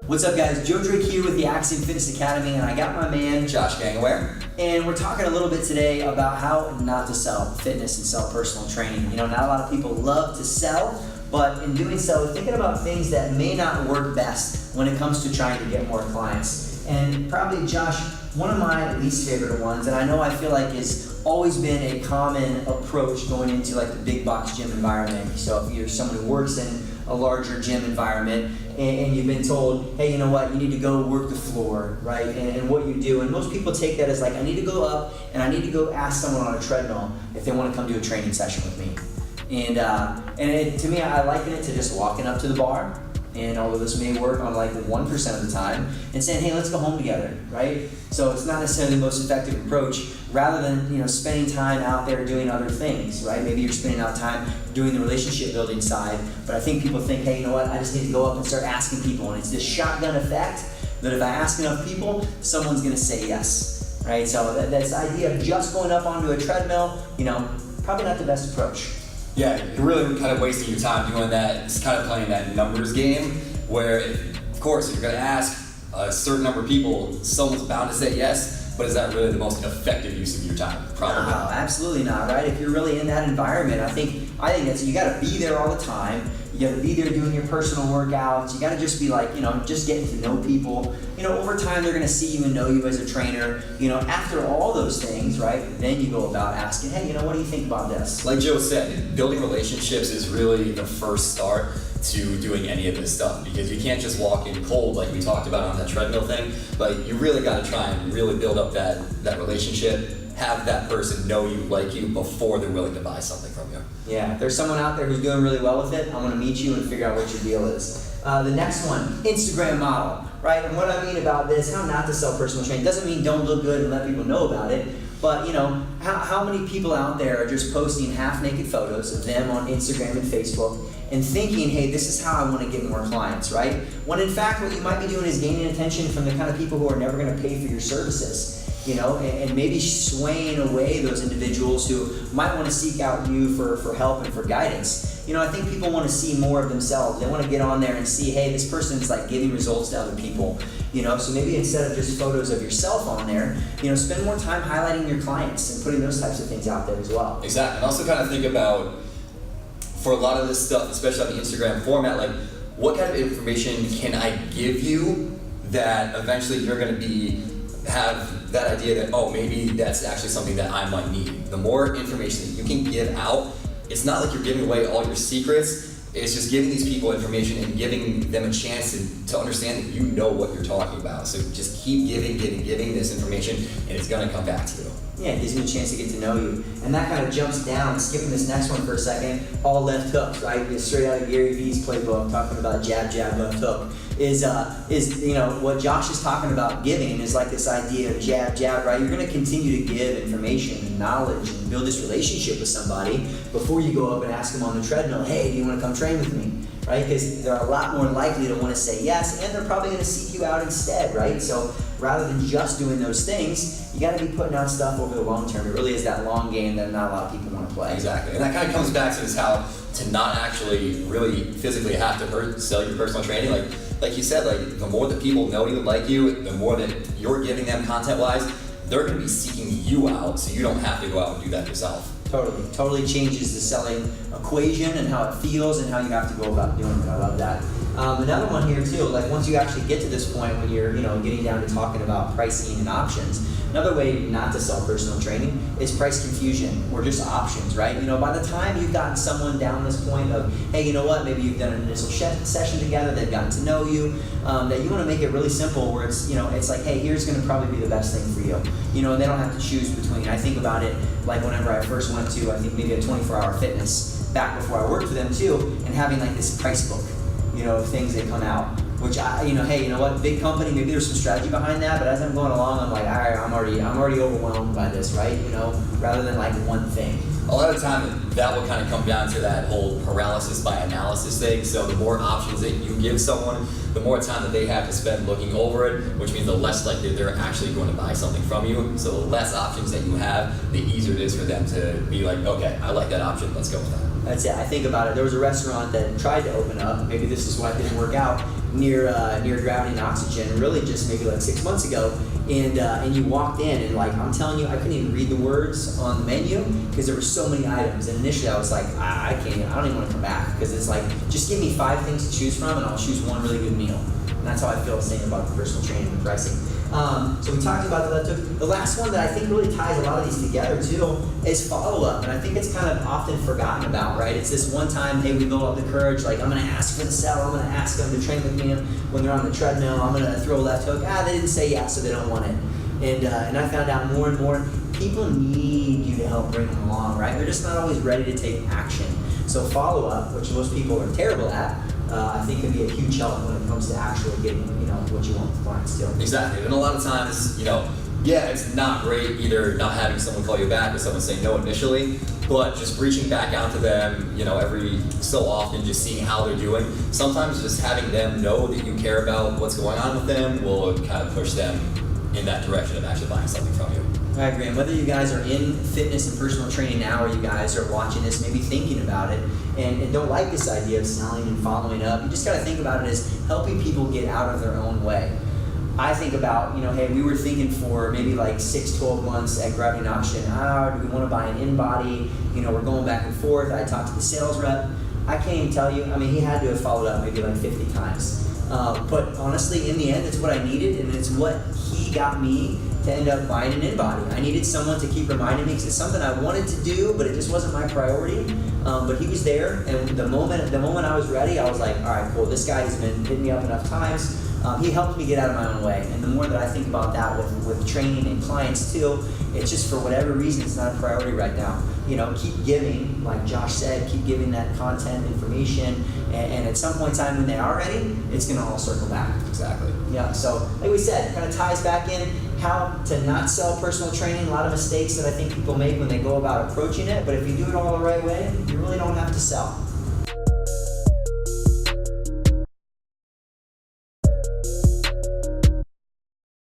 What's up, guys? Joe Drake here with the Axiom Fitness Academy, and I got my man Josh Gangaware. And we're talking a little bit today about how not to sell fitness and sell personal training. You know, not a lot of people love to sell, but in doing so, thinking about things that may not work best when it comes to trying to get more clients. And probably, Josh, one of my least favorite ones, and I feel like has always been a common approach going into like the big box gym environment. So if you're someone who works in a larger gym environment and you've been told, hey, you know what, you need to go work the floor, right? And what you do, and most people take that as like, I need to go up and I need to go ask someone on a treadmill if they want to come do a training session with me. And to me, I liken it to just walking up to the bar, and although this may work on like 1% of the time, and saying, hey, let's go home together, right? So it's not necessarily the most effective approach, rather than spending time out there doing other things, right? Maybe you're spending out time doing the relationship building side, but I think people think, hey, you know what, I just need to go up and start asking people, and it's this shotgun effect that if I ask enough people, someone's gonna say yes, right? So that's the idea of just going up onto a treadmill, probably not the best approach. Yeah, you're really kind of wasting your time doing that. It's kind of playing that numbers game where, of course, if you're going to ask a certain number of people, someone's bound to say yes, but is that really the most effective use of your time? Probably. No, absolutely not, right? If you're really in that environment, I think that's, you got to be there all the time. You got to be there doing your personal workouts. You got to just be like, just getting to know people. Over time, they're going to see you and know you as a trainer. After all those things, right, then you go about asking, hey, what do you think about this? Like Joe said, building relationships is really the first start to doing any of this stuff, because you can't just walk in cold like we talked about on that treadmill thing. But you really got to try and really build up that relationship. Have that person know you, like you, before they're willing to buy something from you. Yeah, if there's someone out there who's doing really well with it, I want to meet you and figure out what your deal is. The next one, Instagram model, right? And what I mean about this, how not to sell personal training, doesn't mean don't look good and let people know about it, but how many people out there are just posting half-naked photos of them on Instagram and Facebook and thinking, hey, this is how I want to get more clients, right? When in fact, what you might be doing is gaining attention from the kind of people who are never going to pay for your services. And maybe swaying away those individuals who might want to seek out you for help and for guidance. I think people want to see more of themselves. They want to get on there and see, hey, this person's like giving results to other people. So maybe instead of just photos of yourself on there, spend more time highlighting your clients and putting those types of things out there as well. Exactly. And also kind of think about, for a lot of this stuff, especially on the Instagram format, like what kind of information can I give you that eventually you're going to have that idea that, oh, maybe that's actually something that I might need. The more information that you can give out, it's not like you're giving away all your secrets. It's just giving these people information and giving them a chance to understand that you know what you're talking about. So just keep giving this information, and it's going to come back to you. Yeah, it gives you a chance to get to know you. And that kind of jumps down, skipping this next one for a second, all left hooks, right? It's straight out of Gary Vee's playbook, talking about jab, jab, left hook. Is what Josh is talking about giving is like this idea of jab, jab, right? You're going to continue to give information and knowledge and build this relationship with somebody before you go up and ask them on the treadmill, hey, do you want to come train with me? Right? Because they're a lot more likely to want to say yes, and they're probably going to seek you out instead, right? So rather than just doing those things, you got to be putting out stuff over the long term. It really is that long game that not a lot of people want to play. Exactly, and that kind of comes back to this how to not actually really physically have to sell your personal training. Like you said, like the more that people know you and like you, the more that you're giving them content-wise, they're going to be seeking you out, so you don't have to go out and do that yourself. Totally changes the selling equation and how it feels and how you have to go about doing it. I love that. Another one here too, like once you actually get to this point when you're getting down to talking about pricing and options, another way not to sell personal training is price confusion or just options, right? By the time you've gotten someone down this point of, hey, you know what, maybe you've done an initial session together, they've gotten to know you, that you want to make it really simple where it's, it's like, hey, here's going to probably be the best thing for you. And they don't have to choose between. I think about it like whenever I first went to, I think maybe a 24-hour fitness back before I worked for them too, and having like this price book, of things that come out, which hey, you know what, big company, maybe there's some strategy behind that, but as I'm going along, I'm like, all right, I'm already overwhelmed by this, right? Rather than like one thing. A lot of the time, that will kind of come down to that whole paralysis by analysis thing. So the more options that you give someone, the more time that they have to spend looking over it, which means the less likely they're actually going to buy something from you. So the less options that you have, the easier it is for them to be like, okay, I like that option, let's go with that. That's it. I think about it. There was a restaurant that tried to open up. Maybe this is why it didn't work out. near Gravity and Oxygen, really just maybe like 6 months ago, and you walked in and like I'm telling you, I couldn't even read the words on the menu because there were so many items. And initially I was like, I don't even want to come back because it's like just give me 5 things to choose from and I'll choose one really good meal. And that's how I feel saying about the personal training and pricing. So we talked about that. The last one that I think really ties a lot of these together too is follow-up, and I think it's kind of often forgotten about, right? It's this one time, hey, we build up the courage, like I'm going to ask for the sell, I'm going to ask them to train with me when they're on the treadmill, I'm going to throw a left hook, they didn't say yes, so they don't want it. And I found out more and more, people need you to help bring them along, right? They're just not always ready to take action. So follow-up, which most people are terrible at, I think can be a huge help when it comes to actually getting, what you want the clients to do. Exactly, and a lot of times, it's not great either not having someone call you back or someone saying no initially, but just reaching back out to them, every so often, just seeing how they're doing. Sometimes just having them know that you care about what's going on with them will kind of push them in that direction of actually buying something from you. I agree. And whether you guys are in fitness and personal training now, or you guys are watching this, maybe thinking about it, and don't like this idea of selling and following up, you just got to think about it as helping people get out of their own way. I think about, hey, we were thinking for maybe like 6-12 months at Gravity and Oxygen, do we want to buy an in-body? We're going back and forth. I talked to the sales rep. I can't even tell you, he had to have followed up maybe like 50 times. But honestly, in the end, it's what I needed, and it's what he got me to end up buying an in-body. I needed someone to keep reminding me because it's something I wanted to do, but it just wasn't my priority. But he was there, and the moment I was ready, I was like, all right, cool, this guy has been hitting me up enough times. He helped me get out of my own way. And the more that I think about that with training and clients too, it's just for whatever reason, it's not a priority right now. Keep giving, like Josh said, keep giving that content, information, and at some point in time when they are ready, it's going to all circle back. Exactly. Yeah, so like we said, it kind of ties back in how to not sell personal training. A lot of mistakes that I think people make when they go about approaching it, but if you do it all the right way, you really don't have to sell.